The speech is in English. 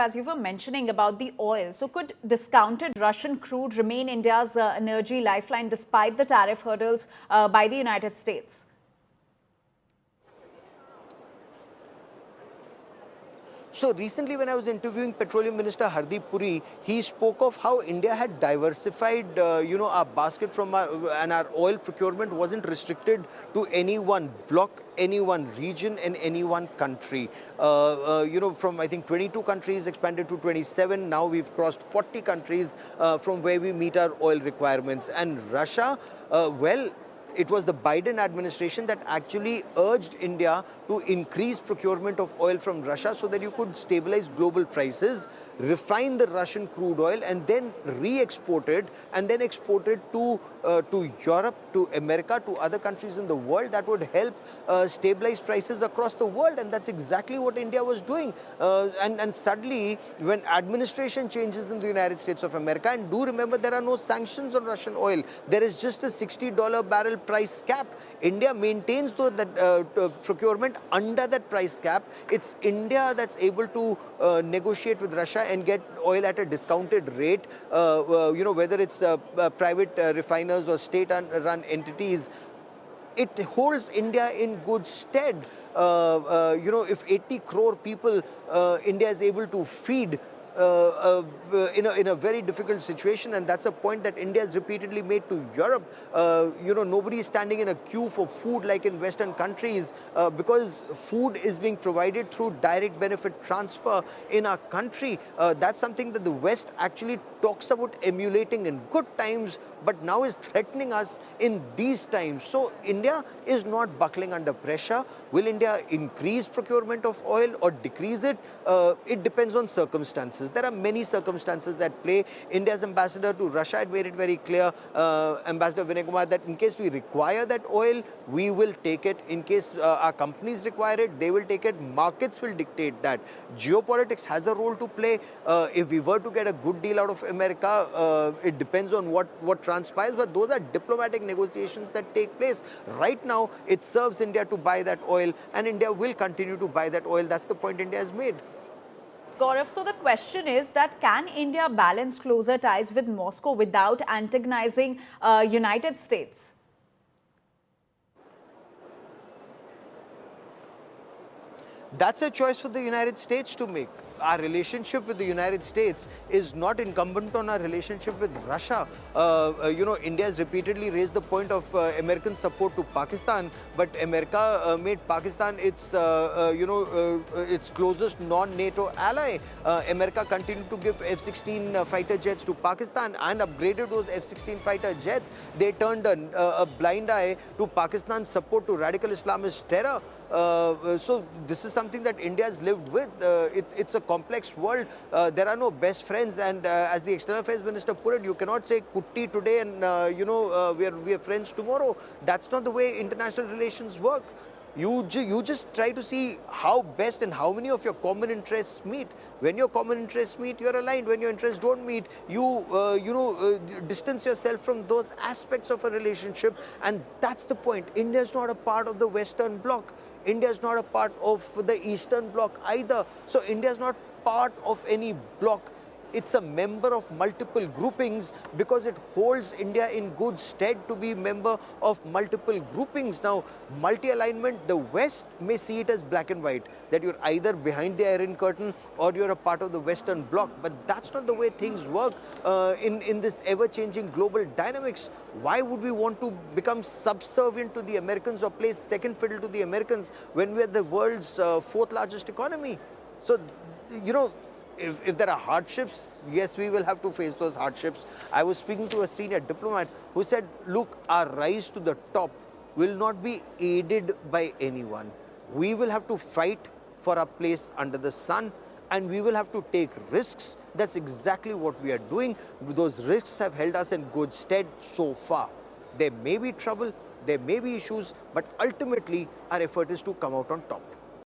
as you were mentioning about the oil, so could discounted Russian crude remain India's energy lifeline despite the tariff hurdles by the United States? So recently when I was interviewing Petroleum Minister Hardeep Puri, he spoke of how India had diversified, our basket from and our oil procurement wasn't restricted to any one bloc, any one region and any one country. From I think 22 countries expanded to 27. Now we've crossed 40 countries from where we meet our oil requirements. And Russia, it was the Biden administration that actually urged India to increase procurement of oil from Russia so that you could stabilize global prices, refine the Russian crude oil and then re-export it and then export it to Europe, to America, to other countries in the world. That would help stabilize prices across the world, and that's exactly what India was doing. And suddenly, when administration changes in the United States of America, and do remember there are no sanctions on Russian oil, there is just a $60 barrel price cap. India maintains that procurement under that price cap. It's India that's able to negotiate with Russia and get oil at a discounted rate, whether it's private refiners or state-run entities. It holds India in good stead. If 80 crore people India is able to feed in a very difficult situation, and that's a point that India has repeatedly made to Europe. Nobody is standing in a queue for food like in Western countries because food is being provided through direct benefit transfer in our country. That's something that the West actually talks about emulating in good times, but now is threatening us in these times. So India is not buckling under pressure. Will India increase procurement of oil or decrease it? It depends on circumstances. There are many circumstances at play. India's ambassador to Russia had made it very clear, Ambassador Vinay Kumar, that in case we require that oil, we will take it. In case our companies require it, they will take it. Markets will dictate that. Geopolitics has a role to play. If we were to get a good deal out of America, it depends on what transpires, but those are diplomatic negotiations that take place. Right now, it serves India to buy that oil, and India will continue to buy that oil. That's the point India has made. Gaurav, so the question is that can India balance closer ties with Moscow without antagonizing United States? That's a choice for the United States to make. Our relationship with the United States is not incumbent on our relationship with Russia. India has repeatedly raised the point of American support to Pakistan, but America made Pakistan its closest non-NATO ally. America continued to give F-16 fighter jets to Pakistan and upgraded those F-16 fighter jets. They turned a blind eye to Pakistan's support to radical Islamist terror. So this is something that India has lived with. It's a complex world. There are no best friends, and as the External Affairs Minister put it, you cannot say kutti today and we are friends tomorrow. That's not the way international relations work. You just try to see how best and how many of your common interests meet. When your common interests meet, you're aligned. When your interests don't meet, you distance yourself from those aspects of a relationship. And that's the point. India is not a part of the Western Bloc. India is not a part of the Eastern Bloc either. So India is not part of any bloc. It's a member of multiple groupings because it holds India in good stead to be member of multiple groupings. Now, multi-alignment, the West may see it as black and white, that you're either behind the Iron Curtain or you're a part of the Western Bloc. But that's not the way things work in this ever-changing global dynamics. Why would we want to become subservient to the Americans or play second fiddle to the Americans when we're the world's fourth largest economy? So, if there are hardships, yes, we will have to face those hardships. I was speaking to a senior diplomat who said, look, our rise to the top will not be aided by anyone. We will have to fight for our place under the sun, and we will have to take risks. That's exactly what we are doing. Those risks have held us in good stead so far. There may be trouble, there may be issues, but ultimately our effort is to come out on top.